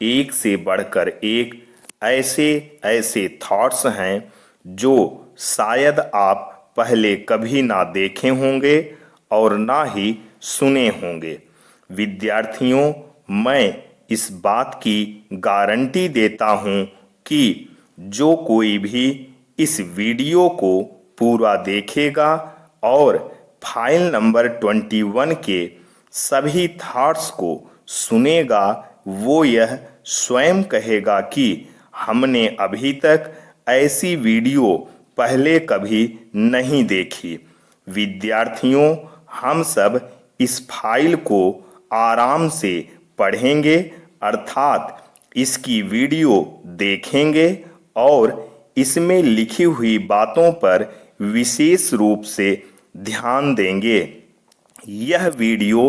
एक से बढ़कर एक ऐसे ऐसे थॉट्स हैं जो शायद आप पहले कभी ना देखे होंगे और ना ही सुने होंगे। विद्यार्थियों, मैं इस बात की गारंटी देता हूं कि जो कोई भी इस वीडियो को पूरा देखेगा और फाइल नंबर 21 के सभी थॉट्स को सुनेगा, वो यह स्वयं कहेगा कि हमने अभी तक ऐसी वीडियो पहले कभी नहीं देखी। विद्यार्थियों, हम सब इस फाइल को आराम से पढ़ेंगे, अर्थात इसकी वीडियो देखेंगे और इसमें लिखी हुई बातों पर विशेष रूप से ध्यान देंगे। यह वीडियो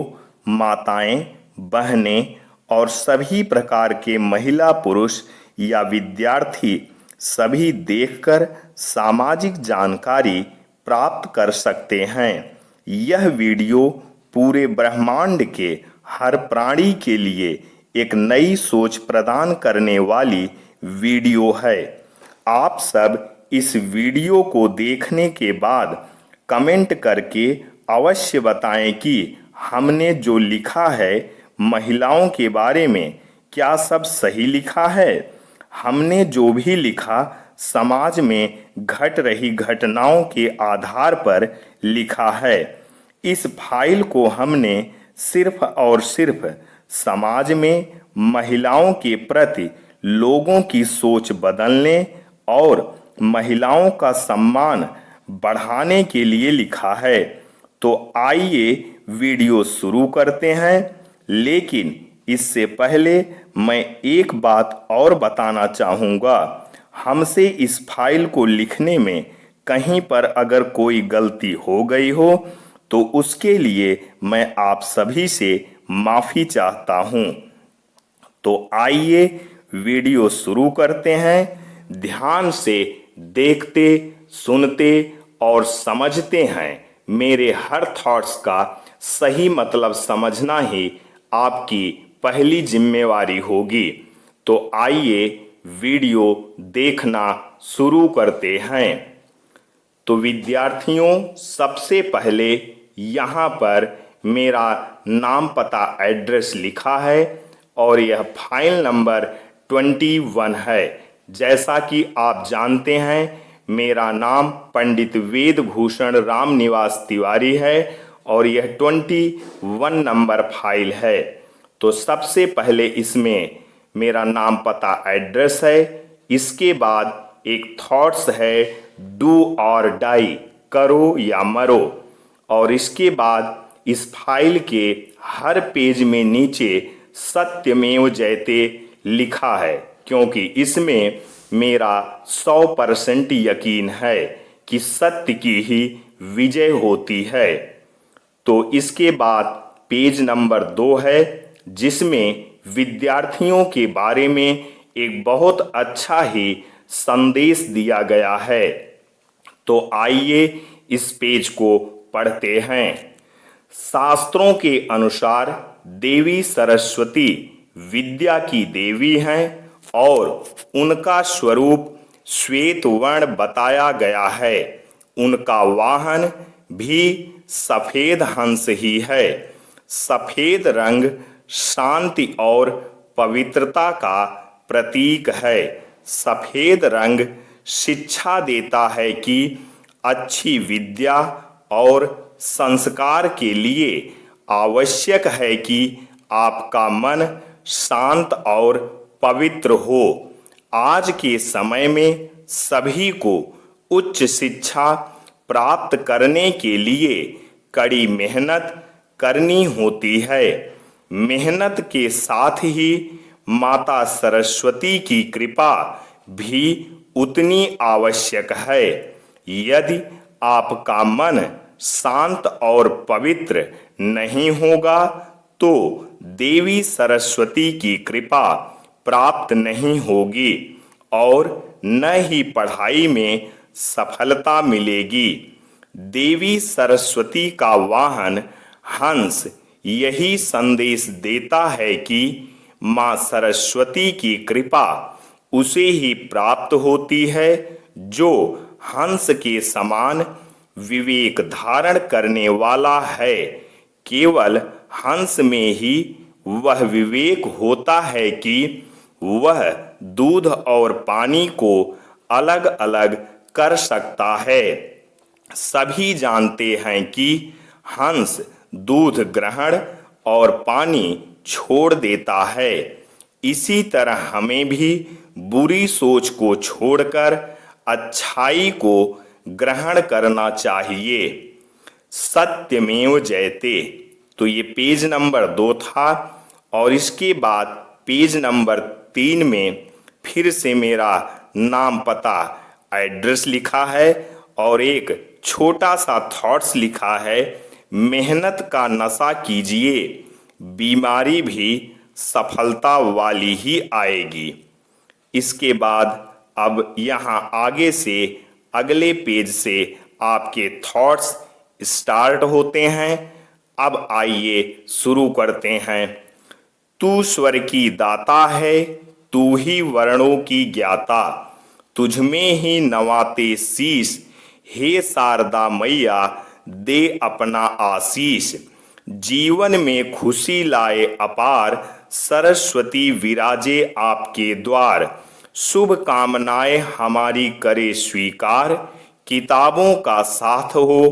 माताएं, बहनें और सभी प्रकार के महिला पुरुष या विद्यार्थी सभी देखकर सामाजिक जानकारी प्राप्त कर सकते हैं। यह वीडियो पूरे ब्रह्मांड के हर प्राणी के लिए एक नई सोच प्रदान करने वाली वीडियो है। आप सब इस वीडियो को देखने के बाद कमेंट करके अवश्य बताएं कि हमने जो लिखा है महिलाओं के बारे में, क्या सब सही लिखा है। हमने जो भी लिखा समाज में घट रही घटनाओं के आधार पर लिखा है। इस फाइल को हमने सिर्फ और सिर्फ समाज में महिलाओं के प्रति लोगों की सोच बदलने और महिलाओं का सम्मान बढ़ाने के लिए लिखा है। तो आइए वीडियो शुरू करते हैं, लेकिन इससे पहले मैं एक बात और बताना चाहूँगा। हमसे इस फाइल को लिखने में कहीं पर अगर कोई गलती हो गई हो तो उसके लिए मैं आप सभी से माफ़ी चाहता हूँ। तो आइए वीडियो शुरू करते हैं। ध्यान से देखते, सुनते और समझते हैं। मेरे हर थॉट्स का सही मतलब समझना ही आपकी पहली जिम्मेवारी होगी। तो आइए वीडियो देखना शुरू करते हैं। तो विद्यार्थियों, सबसे पहले यहाँ पर मेरा नाम, पता, एड्रेस लिखा है और यह फाइल नंबर 21 है। जैसा कि आप जानते हैं, मेरा नाम पंडित वेद भूषण राम निवास तिवारी है और यह 21 नंबर फाइल है। तो सबसे पहले इसमें मेरा नाम, पता, एड्रेस है। इसके बाद एक थॉट्स है, डू और डाई, करो या मरो। और इसके बाद इस फाइल के हर पेज में नीचे सत्यमेव जयते लिखा है, क्योंकि इसमें मेरा 100% यकीन है कि सत्य की ही विजय होती है। तो इसके बाद पेज नंबर 2 है, जिसमें विद्यार्थियों के बारे में एक बहुत अच्छा ही संदेश दिया गया है। तो आइए इस पेज को पढ़ते हैं। शास्त्रों के अनुसार देवी सरस्वती विद्या की देवी हैं और उनका स्वरूप श्वेत वर्ण बताया गया है। उनका वाहन भी सफेद हंस ही है। सफेद रंग शांति और पवित्रता का प्रतीक है। सफेद रंग शिक्षा देता है कि अच्छी विद्या और संस्कार के लिए आवश्यक है कि आपका मन शांत और पवित्र हो। आज के समय में सभी को उच्च शिक्षा प्राप्त करने के लिए कड़ी मेहनत करनी होती है। मेहनत के साथ ही माता सरस्वती की कृपा भी उतनी आवश्यक है। यदि आपका मन शांत और पवित्र नहीं होगा तो देवी सरस्वती की कृपा प्राप्त नहीं होगी और न ही पढ़ाई में सफलता मिलेगी। देवी सरस्वती का वाहन हंस यही संदेश देता है कि मां सरस्वती की कृपा उसे ही प्राप्त होती है जो हंस के समान विवेक धारण करने वाला है। केवल हंस में ही वह विवेक होता है कि वह दूध और पानी को अलग अलग कर सकता है। सभी जानते हैं कि हंस दूध ग्रहण और पानी छोड़ देता है। इसी तरह हमें भी बुरी सोच को छोड़कर अच्छाई को ग्रहण करना चाहिए। सत्यमेव जयते। तो ये पेज नंबर 2 था और इसके बाद पेज नंबर 3 में फिर से मेरा नाम पता एड्रेस लिखा है और एक छोटा सा थॉट्स लिखा है, मेहनत का नशा कीजिए, बीमारी भी सफलता वाली ही आएगी। इसके बाद अब यहाँ आगे से अगले पेज से आपके थॉट्स स्टार्ट होते हैं। अब आइए शुरू करते हैं। तू स्वर की दाता है, तू ही वर्णों की ज्ञाता, तुझमें ही नवाते शीश, हे शारदा मैया दे अपना आशीष। जीवन में खुशी लाए अपार, सरस्वती विराजे आपके द्वार। शुभ कामनाएं हमारी करे स्वीकार, किताबों का साथ हो,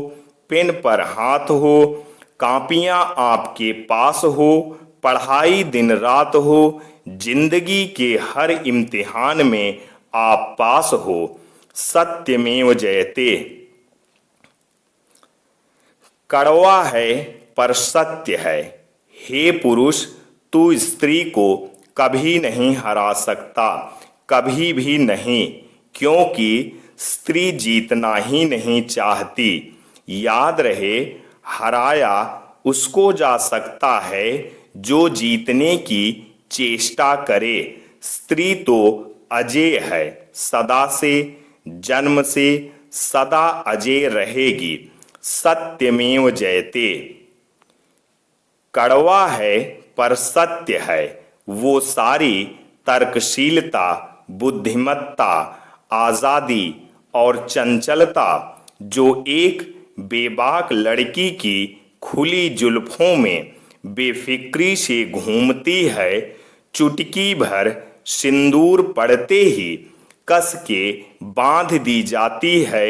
पेन पर हाथ हो, कापियां आपके पास हो, पढ़ाई दिन रात हो, जिंदगी के हर इम्तिहान में आप पास हो। सत्यमेव जयते। कड़वा है पर सत्य है, हे पुरुष तू स्त्री को कभी नहीं हरा सकता, कभी भी नहीं, क्योंकि स्त्री जीतना ही नहीं चाहती। याद रहे, हराया उसको जा सकता है जो जीतने की चेष्टा करे। स्त्री तो अजेय है, सदा से, जन्म से सदा अजेय रहेगी। सत्यमेव जयते। कड़वा है पर सत्य है, वो सारी तर्कशीलता, बुद्धिमत्ता, आजादी और चंचलता जो एक बेबाक लड़की की खुली जुल्फों में बेफिक्री से घूमती है, चुटकी भर सिंदूर पड़ते ही कस के बांध दी जाती है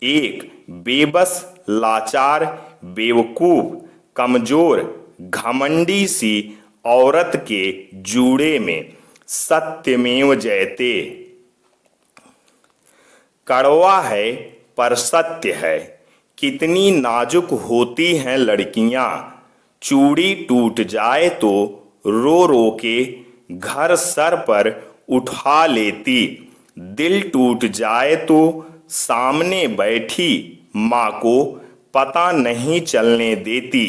एक बेबस, लाचार, बेवकूफ, कमजोर, घमंडी सी औरत के जूड़े में। सत्यमेव जयते। कड़वा है पर सत्य है, कितनी नाजुक होती हैं लड़कियां, चूड़ी टूट जाए तो रो रो के घर सर पर उठा लेती, दिल टूट जाए तो सामने बैठी माँ को पता नहीं चलने देती,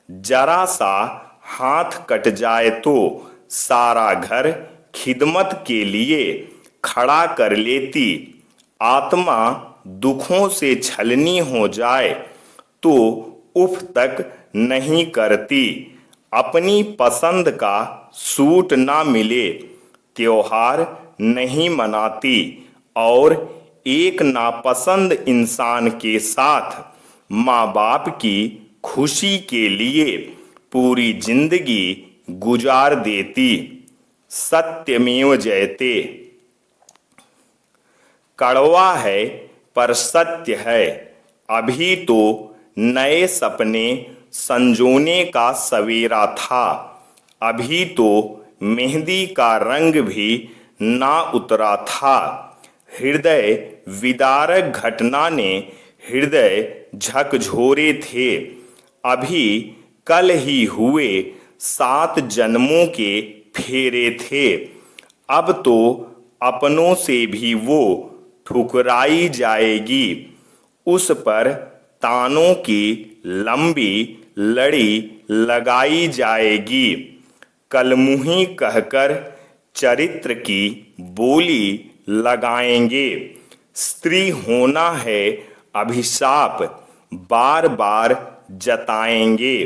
जरा सा हाथ कट जाए तो सारा घर खिदमत के लिए खड़ा कर लेती, आत्मा दुखों से छलनी हो जाए तो उफ तक नहीं करती, अपनी पसंद का सूट ना मिले त्योहार नहीं मनाती और एक नापसंद इंसान के साथ माँ बाप की खुशी के लिए पूरी जिंदगी गुजार देती। सत्यमेव जयते। कड़वा है पर सत्य है, अभी तो नए सपने संजोने का सवेरा था, अभी तो मेहंदी का रंग भी ना उतरा था, हृदय विदारक घटना ने हृदय झकझोरे थे, अभी कल ही हुए 7 जन्मों के फेरे थे, अब तो अपनों से भी वो ठुकराई जाएगी, उस पर तानों की लंबी लड़ी लगाई जाएगी, कलमुही कहकर चरित्र की बोली लगाएंगे, स्त्री होना है अभिशाप बार बार जताएंगे,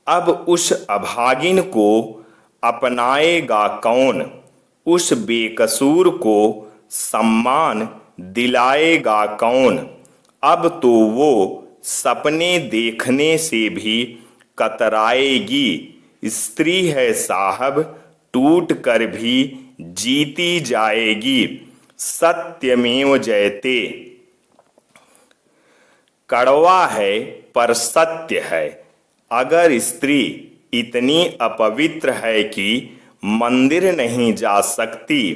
अब उस अभागिन को अपनाएगा कौन, उस बेकसूर को सम्मान दिलाएगा कौन। अब तो वो सपने देखने से भी कतराएगी। स्त्री है साहब, टूट कर भी जीती जाएगी। सत्यमेव जयते। कड़वा है पर सत्य है। अगर स्त्री इतनी अपवित्र है कि मंदिर नहीं जा सकती,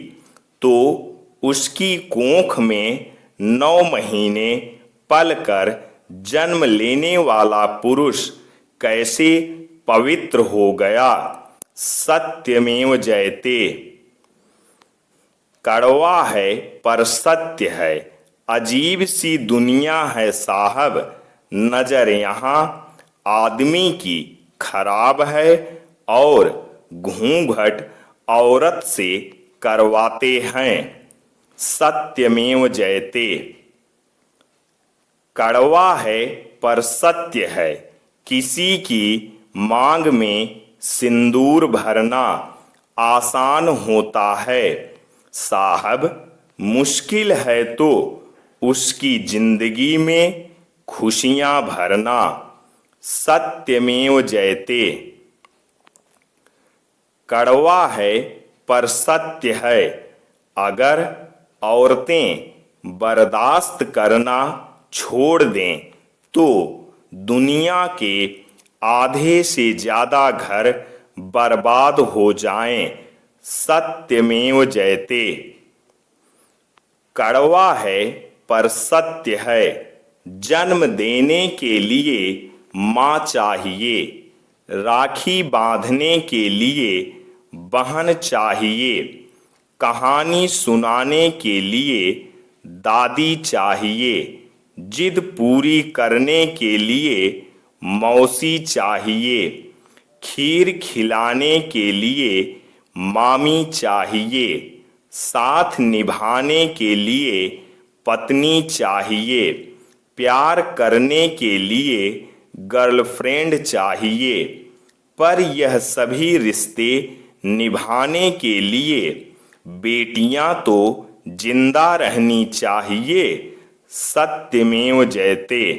तो उसकी कोख में 9 महीने पलकर जन्म लेने वाला पुरुष कैसे पवित्र हो गया। सत्यमेव जयते। कड़वा है पर सत्य है। अजीब सी दुनिया है साहब। नजर यहाँ आदमी की खराब है और घूंघट औरत से करवाते हैं। सत्यमेव जयते। कड़वा है पर सत्य है। किसी की मांग में सिंदूर भरना आसान होता है साहब, मुश्किल है तो उसकी जिंदगी में खुशियां भरना। सत्यमेव जयते। कड़वा है पर सत्य है। अगर औरतें बर्दाश्त करना छोड़ दें तो दुनिया के आधे से ज्यादा घर बर्बाद हो जाएं। सत्यमेव जयते। कड़वा है पर सत्य है। जन्म देने के लिए माँ चाहिए, राखी बांधने के लिए बहन चाहिए, कहानी सुनाने के लिए दादी चाहिए, जिद पूरी करने के लिए मौसी चाहिए, खीर खिलाने के लिए मामी चाहिए, साथ निभाने के लिए पत्नी चाहिए, प्यार करने के लिए गर्लफ्रेंड चाहिए। पर यह सभी रिश्ते निभाने के लिए बेटियां तो जिंदा रहनी चाहिए। सत्यमेव जयते।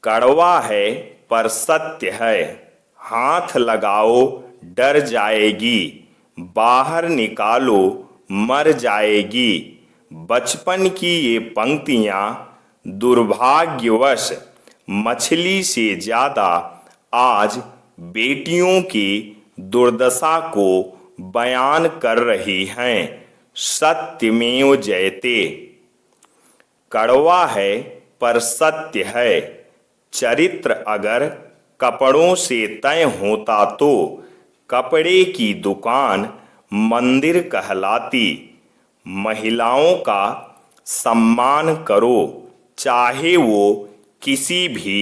कड़वा है पर सत्य है। हाथ लगाओ डर जाएगी, बाहर निकालो मर जाएगी। बचपन की ये पंक्तियां दुर्भाग्यवश मछली से ज्यादा आज बेटियों की दुर्दशा को बयान कर रही हैं। सत्यमेव जयते। कड़वा है पर सत्य है। चरित्र अगर कपड़ों से तय होता तो कपड़े की दुकान मंदिर कहलाती। महिलाओं का सम्मान करो, चाहे वो किसी भी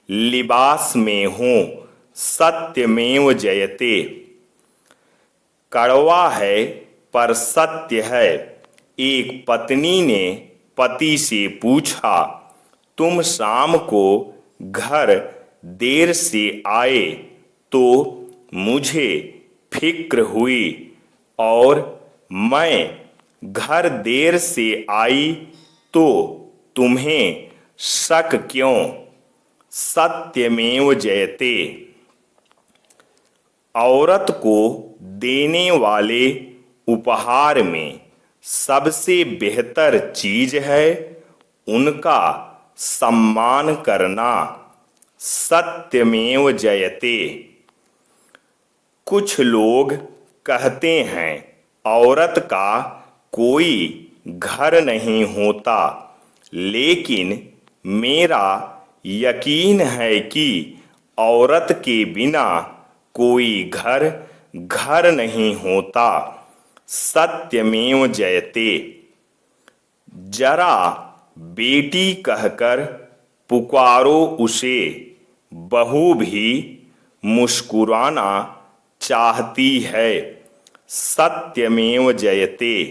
लिबास में हो। सत्यमेव जयते। कड़वा है पर सत्य है। एक पत्नी ने पति से पूछा, तुम शाम को घर देर से आए तो मुझे फिक्र हुई, और मैं घर देर से आई तो तुम्हें शक क्यों। सत्यमेव जयते। औरत को देने वाले उपहार में सबसे बेहतर चीज है उनका सम्मान करना। सत्यमेव जयते। कुछ लोग कहते हैं औरत का कोई घर नहीं होता, लेकिन मेरा यकीन है कि औरत के बिना कोई घर नहीं होता। सत्यमेव जयते। जरा बेटी कहकर पुकारो उसे, बहू भी मुस्कुराना चाहती है। सत्यमेव जयते।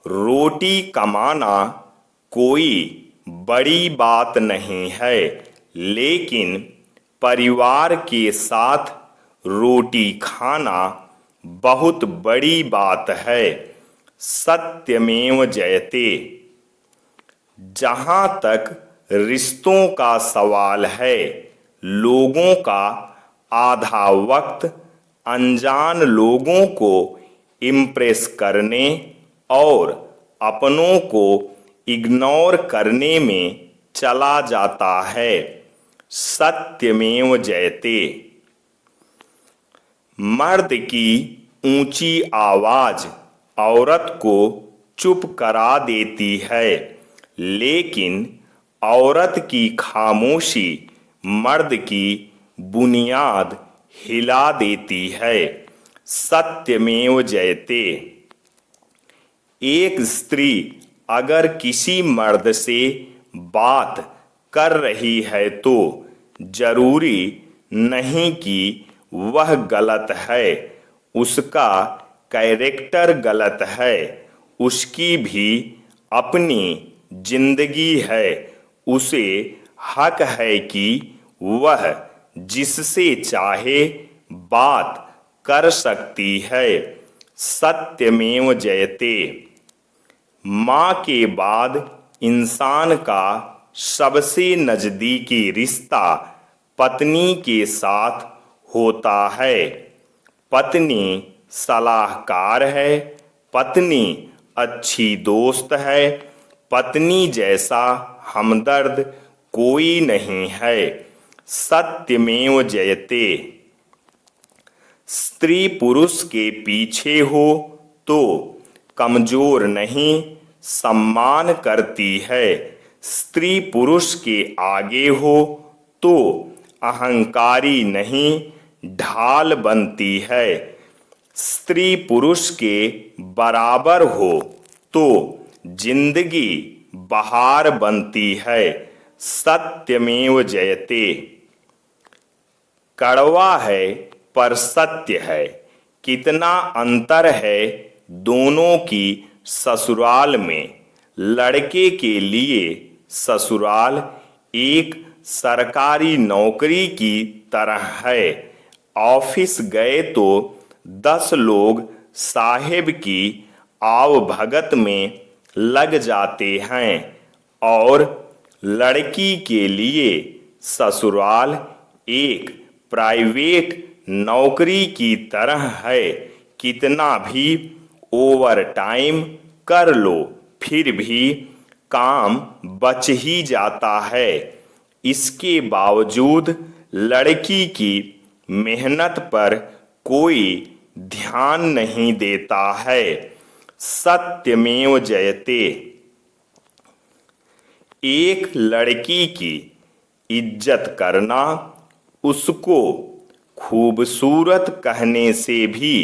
रोटी कमाना कोई बड़ी बात नहीं है, लेकिन परिवार के साथ रोटी खाना बहुत बड़ी बात है। सत्यमेव जयते। जहां तक रिश्तों का सवाल है, लोगों का आधा वक्त अनजान लोगों को इम्प्रेस करने और अपनों को इग्नोर करने में चला जाता है। सत्यमेव जयते। मर्द की ऊंची आवाज औरत को चुप करा देती है, लेकिन औरत की खामोशी मर्द की बुनियाद हिला देती है। सत्यमेव जयते। एक स्त्री अगर किसी मर्द से बात कर रही है तो जरूरी नहीं कि वह गलत है, उसका कैरेक्टर गलत है। उसकी भी अपनी जिंदगी है। उसे हक है कि वह जिससे चाहे बात कर सकती है। सत्यमेव जयते। माँ के बाद इंसान का सबसे नजदीकी रिश्ता पत्नी के साथ होता है। पत्नी सलाहकार है, पत्नी अच्छी दोस्त है, पत्नी जैसा हमदर्द कोई नहीं है। सत्यमेव जयते। स्त्री पुरुष के पीछे हो तो कमजोर नहीं, सम्मान करती है। स्त्री पुरुष के आगे हो तो अहंकारी नहीं, ढाल बनती है। स्त्री पुरुष के बराबर हो तो जिंदगी बहार बनती है। सत्यमेव जयते। कड़वा है पर सत्य है। कितना अंतर है दोनों की ससुराल में। लड़के के लिए ससुराल एक सरकारी नौकरी की तरह है। ऑफिस गए तो 10 लोग साहेब की आवभगत में लग जाते हैं और लड़की के लिए ससुराल एक प्राइवेट नौकरी की तरह है। कितना भी ओवर टाइम कर लो फिर भी काम बच ही जाता है। इसके बावजूद लड़की की मेहनत पर कोई ध्यान नहीं देता है। सत्यमेव जयते। एक लड़की की इज्जत करना उसको खूबसूरत कहने से भी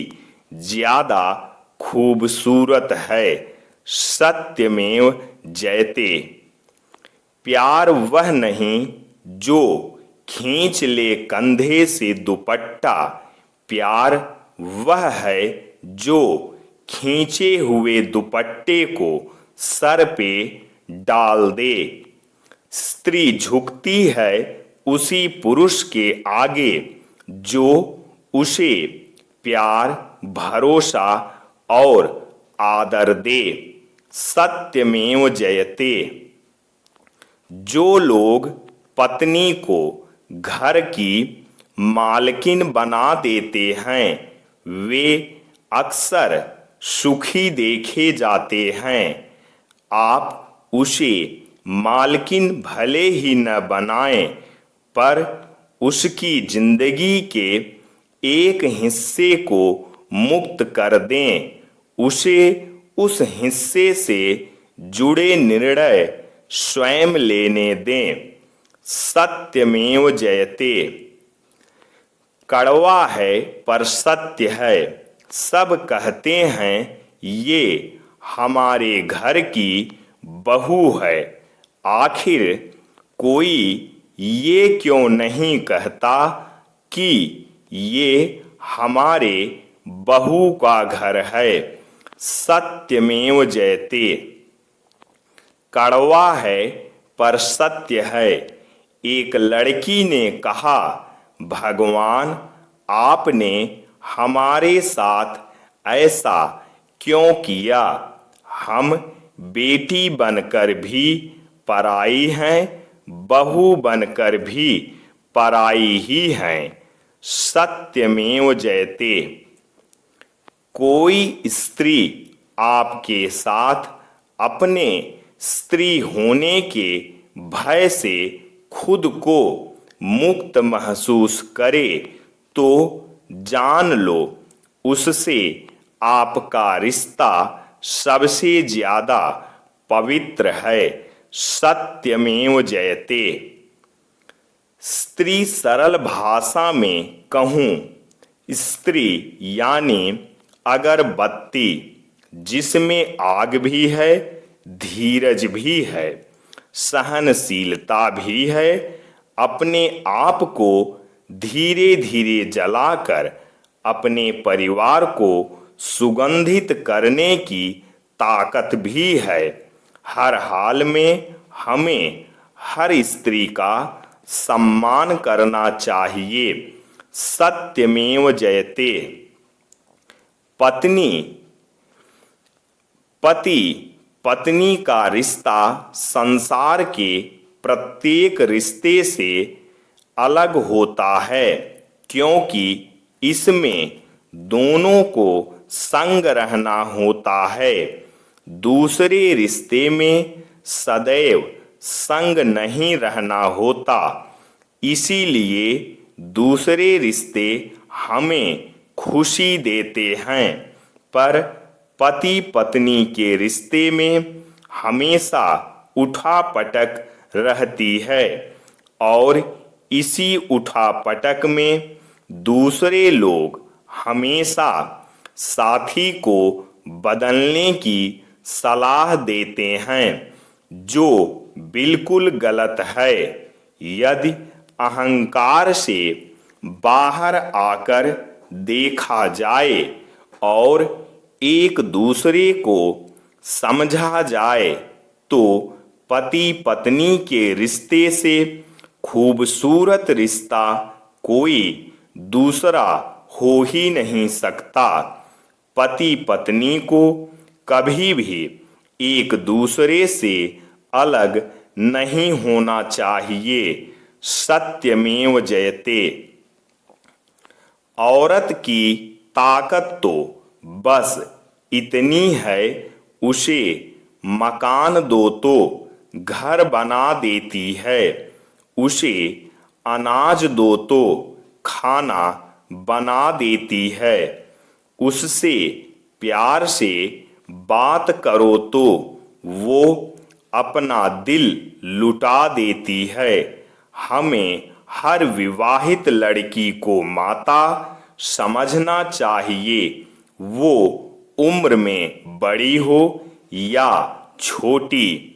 ज्यादा खूबसूरत है। सत्यमेव जयते। प्यार वह नहीं जो खींच ले कंधे से दुपट्टा, प्यार वह है जो खींचे हुए दुपट्टे को सर पे डाल दे। स्त्री झुकती है उसी पुरुष के आगे जो उसे प्यार, भरोसा और आदर दे। सत्यमेव जयते। जो लोग पत्नी को घर की मालकिन बना देते हैं वे अक्सर सुखी देखे जाते हैं। आप उसे मालकिन भले ही न बनाएं, पर उसकी जिंदगी के एक हिस्से को मुक्त कर दें। उसे उस हिस्से से जुड़े निर्णय स्वयं लेने दें। सत्यमेव जयते। कड़वा है पर सत्य है। सब कहते हैं ये हमारे घर की बहू है, आखिर कोई ये क्यों नहीं कहता कि ये हमारे बहू का घर है। सत्यमेव जयते। कड़वा है पर सत्य है। एक लड़की ने कहा, भगवान आपने हमारे साथ ऐसा क्यों किया? हम बेटी बनकर भी पराई हैं, बहू बनकर भी पराई ही हैं। सत्यमेव जयते। कोई स्त्री आपके साथ अपने स्त्री होने के भय से खुद को मुक्त महसूस करे तो जान लो उससे आपका रिश्ता सबसे ज्यादा पवित्र है। सत्यमेव जयते। स्त्री सरल भाषा में कहूं, स्त्री यानी अगरबत्ती जिसमें आग भी है, धीरज भी है, सहनशीलता भी है, अपने आप को धीरे धीरे जलाकर अपने परिवार को सुगंधित करने की ताकत भी है। हर हाल में हमें हर स्त्री का सम्मान करना चाहिए। सत्यमेव जयते। पत्नी पति पत्नी का रिश्ता संसार के प्रत्येक रिश्ते से अलग होता है, क्योंकि इसमें दोनों को संग रहना होता है। दूसरे रिश्ते में सदैव संग नहीं रहना होता। इसीलिए दूसरे रिश्ते हमें खुशी देते हैं, पर पति पत्नी के रिश्ते में हमेशा उठापटक रहती है और इसी उठापटक में दूसरे लोग हमेशा साथी को बदलने की सलाह देते हैं, जो बिल्कुल गलत है। यदि अहंकार से बाहर आकर देखा जाए और एक दूसरे को समझा जाए तो पति पत्नी के रिश्ते से खूबसूरत रिश्ता कोई दूसरा हो ही नहीं सकता। पति पत्नी को कभी भी एक दूसरे से अलग नहीं होना चाहिए। सत्यमेव जयते। औरत की ताकत तो बस इतनी है, उसे मकान दो तो घर बना देती है, उसे अनाज दो तो खाना बना देती है, उससे प्यार से बात करो तो वो अपना दिल लुटा देती है। हमें हर विवाहित लड़की को माता समझना चाहिए, वो उम्र में बड़ी हो या छोटी।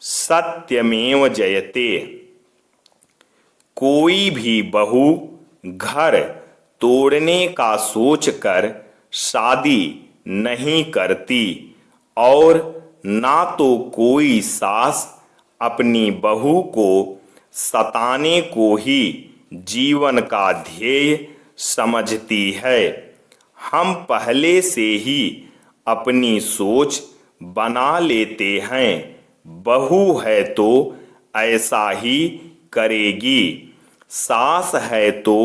सत्यमेव जयते। कोई भी बहू घर तोड़ने का सोचकर शादी नहीं करती और ना तो कोई सास अपनी बहू को सताने को ही जीवन का ध्येय समझती है। हम पहले से ही अपनी सोच बना लेते हैं, बहू है तो ऐसा ही करेगी, सास है तो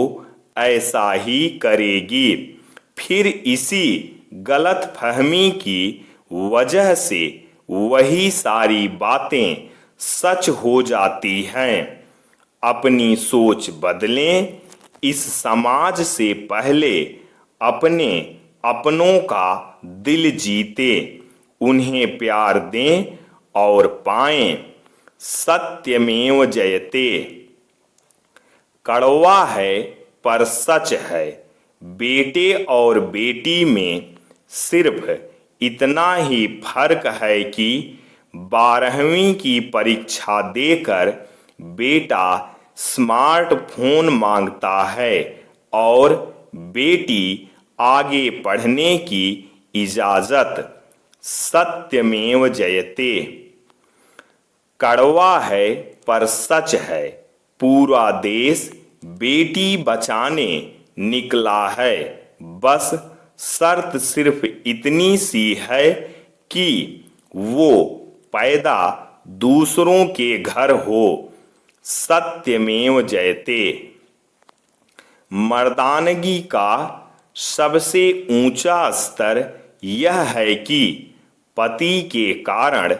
ऐसा ही करेगी। फिर इसी गलत फहमी की वजह से वही सारी बातें सच हो जाती हैं। अपनी सोच बदलें, इस समाज से पहले अपने अपनों का दिल जीते, उन्हें प्यार दें और पाएं। सत्यमेव जयते। कड़वा है पर सच है, बेटे और बेटी में सिर्फ इतना ही फर्क है कि 12वीं की परीक्षा देकर बेटा स्मार्टफोन मांगता है और बेटी आगे पढ़ने की इजाजत। सत्यमेव जयते। कड़वा है पर सच है, पूरा देश बेटी बचाने निकला है। बस शर्त सिर्फ इतनी सी है कि वो पैदा दूसरों के घर हो। सत्यमेव जयते। मर्दानगी का सबसे ऊंचा स्तर यह है कि पति के कारण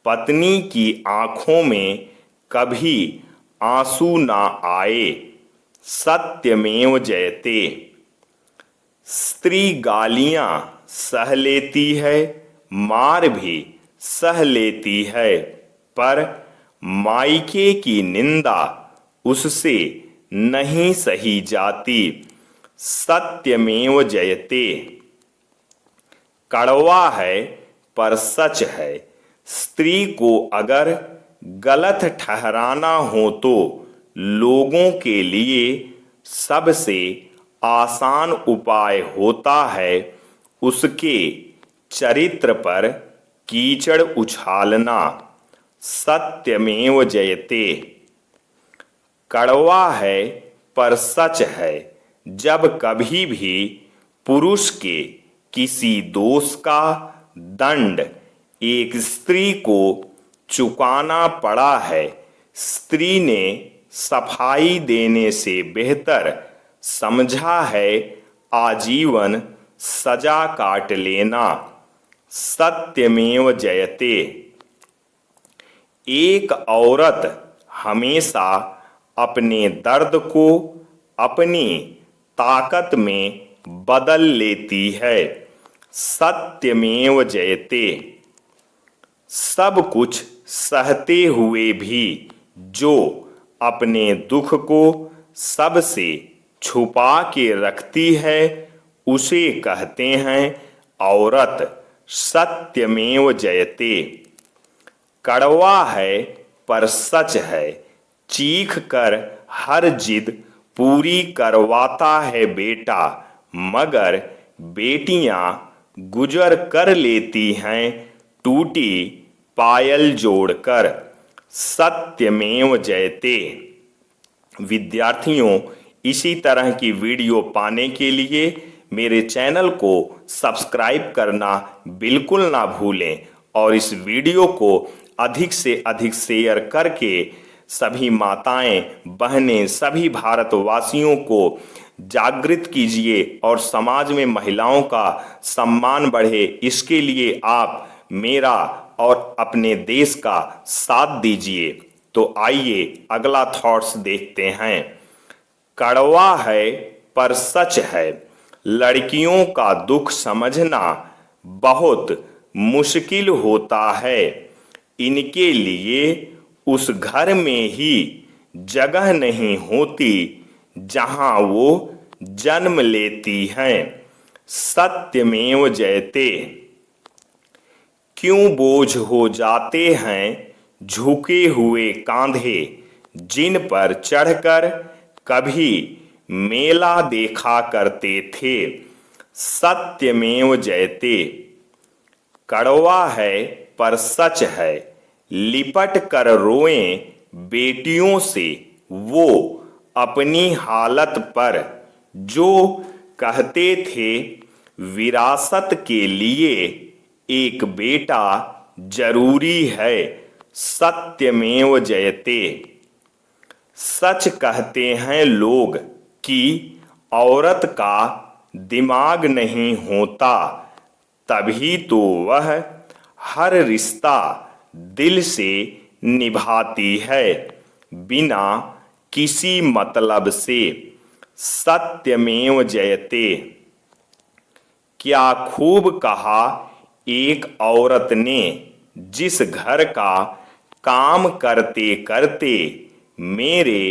पत्नी की आंखों में कभी आंसू ना आए। सत्यमेव जयते। स्त्री गालियां सह लेती है, मार भी सह लेती है, पर मायके की निंदा उससे नहीं सही जाती। सत्यमेव जयते। कड़वा है पर सच है। स्त्री को अगर गलत ठहराना हो तो लोगों के लिए सबसे आसान उपाय होता है उसके चरित्र पर कीचड़ उछालना। सत्यमेव जयते। कड़वा है पर सच है। जब कभी भी पुरुष के किसी दोष का दंड एक स्त्री को चुकाना पड़ा है, स्त्री ने सफाई देने से बेहतर समझा है आजीवन सजा काट लेना। सत्यमेव जयते। एक औरत हमेशा अपने दर्द को अपनी ताकत में बदल लेती है। सत्यमेव जयते। सब कुछ सहते हुए भी जो अपने दुख को सबसे छुपा के रखती है उसे कहते हैं औरत। सत्यमेव जयते। कड़वा है पर सच है। चीख कर हर जिद पूरी करवाता है बेटा, मगर बेटियां गुजर कर लेती हैं टूटी पायल जोड़कर। सत्यमेव जयते। विद्यार्थियों, इसी तरह की वीडियो पाने के लिए मेरे चैनल को सब्सक्राइब करना बिल्कुल ना भूलें और इस वीडियो को अधिक से अधिक शेयर करके सभी माताएं, बहनें, सभी भारतवासियों को जागृत कीजिए और समाज में महिलाओं का सम्मान बढ़े। इसके लिए आप मेरा और अपने देश का साथ दीजिए। तो आइए अगला थॉट्स देखते हैं। कड़वा है पर सच है। लड़कियों का दुख समझना बहुत मुश्किल होता है। इनके लिए उस घर में ही जगह नहीं होती जहां वो जन्म लेती हैं। सत्यमेव जयते। क्यों बोझ हो जाते हैं झुके हुए कांधे, जिन पर चढ़कर कभी मेला देखा करते थे। सत्यमेव जयते। कड़वा है पर सच है। लिपट कर रोएं बेटियों से वो अपनी हालत पर, जो कहते थे विरासत के लिए एक बेटा जरूरी है। सत्यमेव जयते। सच कहते हैं लोग कि औरत का दिमाग नहीं होता, तभी तो वह हर रिश्ता दिल से निभाती है बिना किसी मतलब से। सत्यमेव जयते। क्या खूब कहा एक औरत ने, जिस घर का काम करते करते मेरे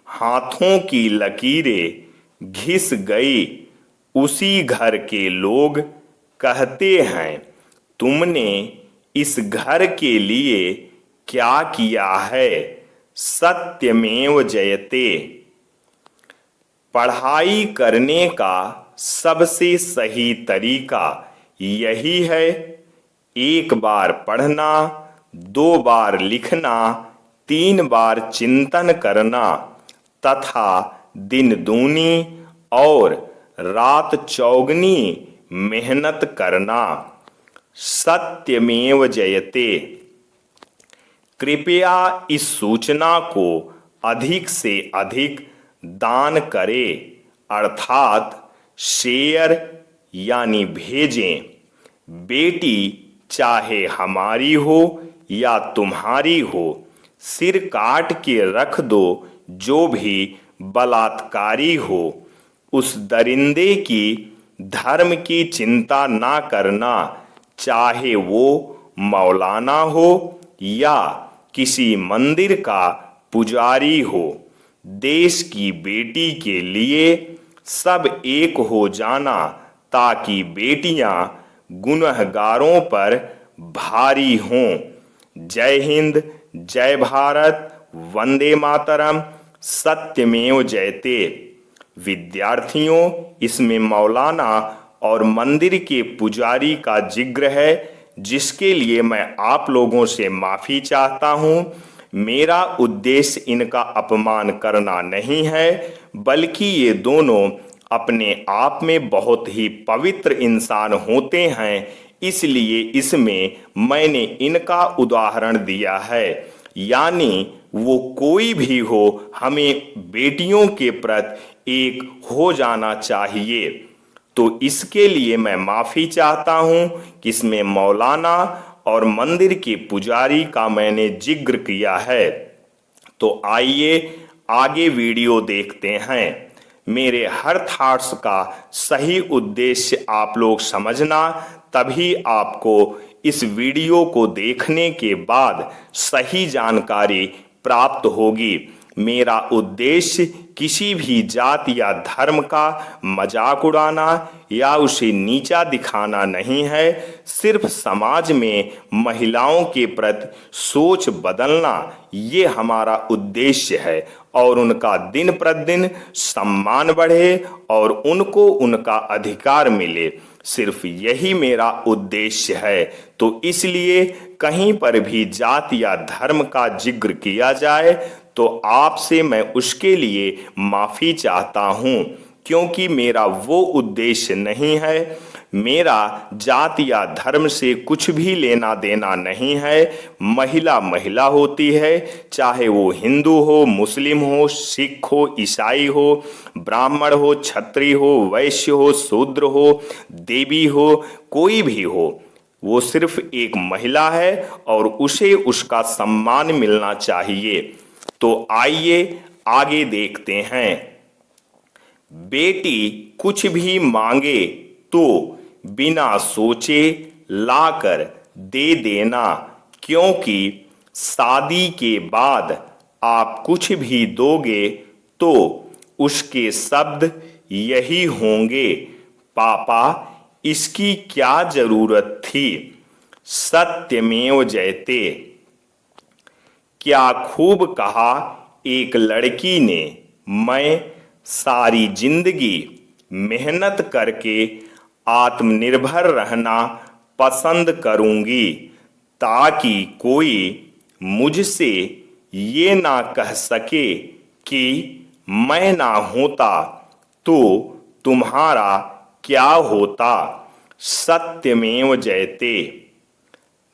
हाथों की लकीरें घिस गई, उसी घर के लोग कहते हैं तुमने इस घर के लिए क्या किया है। सत्यमेव जयते। पढ़ाई करने का सबसे सही तरीका यही है, एक बार पढ़ना, 2 बार लिखना, 3 बार चिंतन करना तथा दिन दूनी और रात चौगनी मेहनत करना। सत्यमेव जयते। कृपया इस सूचना को अधिक से अधिक दान करें, अर्थात शेयर यानी भेजें। बेटी चाहे हमारी हो या तुम्हारी हो, सिर काट के रख दो जो भी बलात्कारी हो। उस दरिंदे की धर्म की चिंता ना करना, चाहे वो मौलाना हो या किसी मंदिर का पुजारी हो। देश की बेटी के लिए सब एक हो जाना, ताकि बेटियां गुनहगारों पर भारी हों। जय हिंद, जय भारत, वंदे मातरम, सत्यमेव जयते। विद्यार्थियों, इसमें मौलाना और मंदिर के पुजारी का जिक्र है, जिसके लिए मैं आप लोगों से माफी चाहता हूं। मेरा उद्देश्य इनका अपमान करना नहीं है, बल्कि ये दोनों अपने आप में बहुत ही पवित्र इंसान होते हैं, इसलिए इसमें मैंने इनका उदाहरण दिया है। यानी वो कोई भी हो, हमें बेटियों के प्रति एक हो जाना चाहिए। तो इसके लिए मैं माफी चाहता हूं कि इसमें मौलाना और मंदिर के पुजारी का मैंने जिक्र किया है। तो आइए आगे वीडियो देखते हैं। मेरे हर थॉट्स का सही उद्देश्य आप लोग समझना, तभी आपको इस वीडियो को देखने के बाद सही जानकारी प्राप्त होगी। मेरा उद्देश्य किसी भी जात या धर्म का मजाक उड़ाना या उसे नीचा दिखाना नहीं है। सिर्फ समाज में महिलाओं के प्रति सोच बदलना, ये हमारा उद्देश्य है, और उनका दिन प्रतिदिन सम्मान बढ़े और उनको उनका अधिकार मिले। सिर्फ यही मेरा उद्देश्य है। तो इसलिए कहीं पर भी जात या धर्म का जिक्र किया जाए तो आपसे मैं उसके लिए माफी चाहता हूं, क्योंकि मेरा वो उद्देश्य नहीं है। मेरा जात या धर्म से कुछ भी लेना देना नहीं है। महिला महिला होती है, चाहे वो हिंदू हो, मुस्लिम हो, सिख हो, ईसाई हो, ब्राह्मण हो, क्षत्रिय हो, वैश्य हो, शूद्र हो, देवी हो, कोई भी हो, वो सिर्फ एक महिला है और उसे उसका सम्मान मिलना चाहिए। तो आइए आगे देखते हैं। बेटी कुछ भी मांगे तो बिना सोचे लाकर दे देना, क्योंकि शादी के बाद आप कुछ भी दोगे तो उसके शब्द यही होंगे, पापा इसकी क्या जरूरत थी। सत्यमेव जयते। क्या खूब कहा एक लड़की ने, मैं सारी जिंदगी मेहनत करके आत्मनिर्भर रहना पसंद करूंगी, ताकि कोई मुझसे ये ना कह सके कि मैं ना होता तो तुम्हारा क्या होता। सत्यमेव जयते।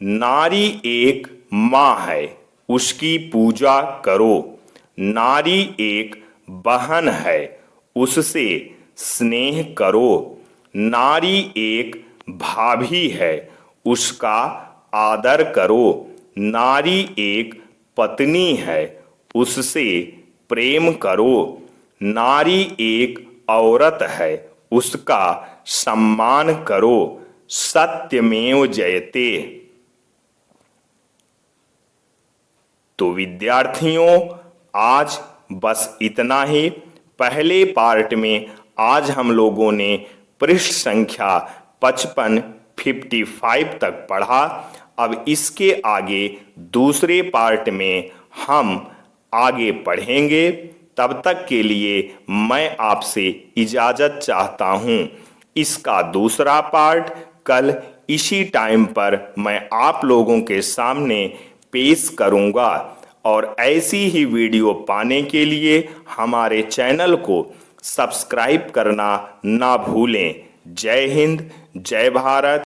नारी एक माँ है, उसकी पूजा करो। नारी एक बहन है, उससे स्नेह करो। नारी एक भाभी है, उसका आदर करो। नारी एक पत्नी है, उससे प्रेम करो। नारी एक औरत है, उसका सम्मान करो। सत्यमेव जयते। तो विद्यार्थियों, आज बस इतना ही। पहले पार्ट में आज हम लोगों ने पृष्ठ संख्या 55 तक पढ़ा। अब इसके आगे दूसरे पार्ट में हम आगे पढ़ेंगे। तब तक के लिए मैं आपसे इजाज़त चाहता हूँ। इसका दूसरा पार्ट कल इसी टाइम पर मैं आप लोगों के सामने पेश करूंगा। और ऐसी ही वीडियो पाने के लिए हमारे चैनल को सब्सक्राइब करना ना भूलें। जय हिंद, जय भारत।